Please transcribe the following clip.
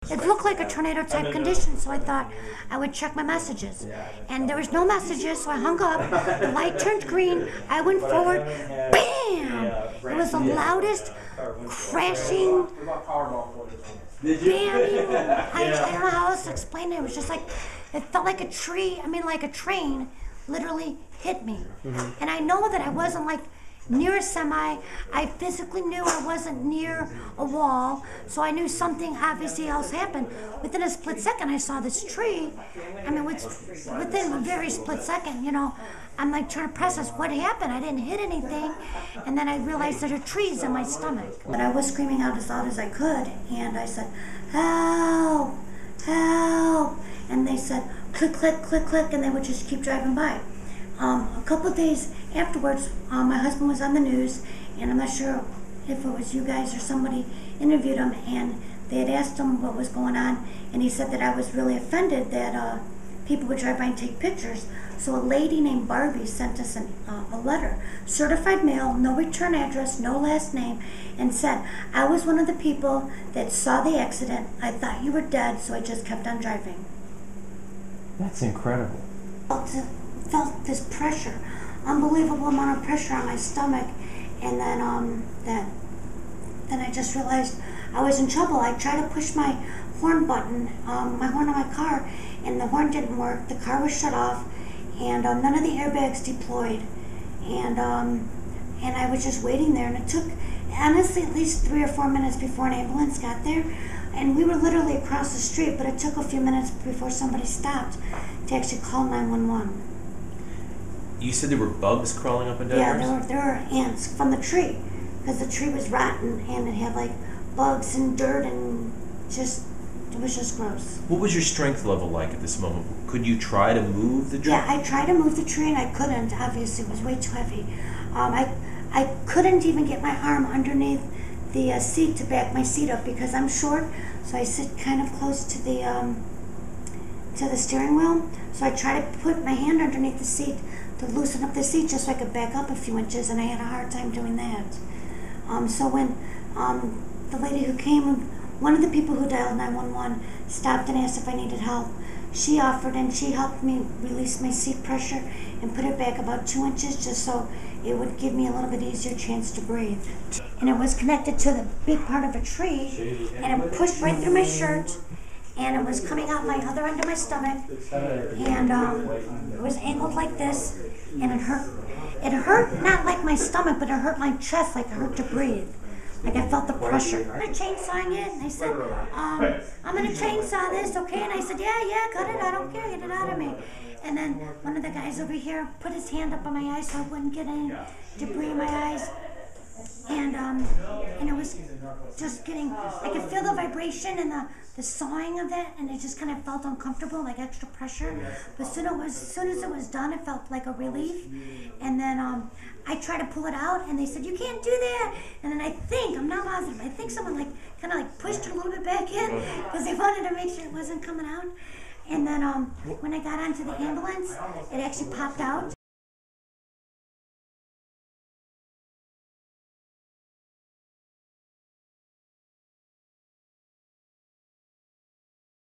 it looked like a tornado type condition, so I thought I would check my messages. And there was no messages, so I hung up. The light turned green. I went forward. Bam! It was the loudest crashing, bamming. I don't know how else to explain it. It was just like, it felt like a tree, like a train literally hit me. And I know that I wasn't like near a semi. I physically knew I wasn't near a wall, so I knew something obviously else happened. Within a split second, I saw this tree. Within a very split second, I'm like trying to process what happened. I didn't hit anything, and then I realized there are trees in my stomach. But I was screaming out as loud as I could, and I said, "Help! Help!" And they said, "Click, click, click, click," and they would just keep driving by. A couple of days afterwards, my husband was on the news, and I'm not sure if it was you guys or somebody interviewed him, and they had asked him what was going on, and he said that I was really offended that people would drive by and take pictures. So a lady named Barbie sent us a letter, certified mail, no return address, no last name, and said, "I was one of the people that saw the accident. I thought you were dead, so I just kept on driving." That's incredible. Felt this pressure, unbelievable amount of pressure on my stomach, and then I just realized I was in trouble. I tried to push my horn button, my horn on my car, and the horn didn't work. The car was shut off, and none of the airbags deployed, and I was just waiting there, and it took honestly at least 3 or 4 minutes before an ambulance got there. And we were literally across the street, but it took a few minutes before somebody stopped to actually call 911. You said there were bugs crawling up and down yours? Yeah, there were ants from the tree, because the tree was rotten and it had like bugs and dirt and it was just gross. What was your strength level like at this moment? Could you try to move the tree? Yeah, I tried to move the tree and I couldn't. Obviously, it was way too heavy. I couldn't even get my arm underneath the seat to back my seat up because I'm short, so I sit kind of close to the steering wheel. So I tried to put my hand underneath the seat to loosen up the seat just so I could back up a few inches, and I had a hard time doing that. So when the lady who came, one of the people who dialed 911, stopped and asked if I needed help, she offered and she helped me release my seat pressure and put it back about 2 inches just so it would give me a little bit easier chance to breathe. And it was connected to the big part of a tree, and it pushed right through my shirt, and it was coming out my other end of my stomach, and it was angled like this, and it hurt. It hurt not like my stomach, but it hurt my chest, like it hurt to breathe. Like I felt the pressure. I'm chainsawing it, and I said, "I'm gonna chainsaw this, okay?" And I said, "Yeah, cut it. I don't care. Get it out of me." And then one of the guys over here put his hand up on my eyes so I wouldn't get any debris in my eyes. And it was just getting, I could feel the vibration and the sawing of that, and it just kind of felt uncomfortable, like extra pressure. But as soon as it was done, it felt like a relief. And then I tried to pull it out, and they said, "You can't do that." And then I'm not positive, I think someone kind of pushed it a little bit back in because they wanted to make sure it wasn't coming out. And then when I got onto the ambulance, it actually popped out,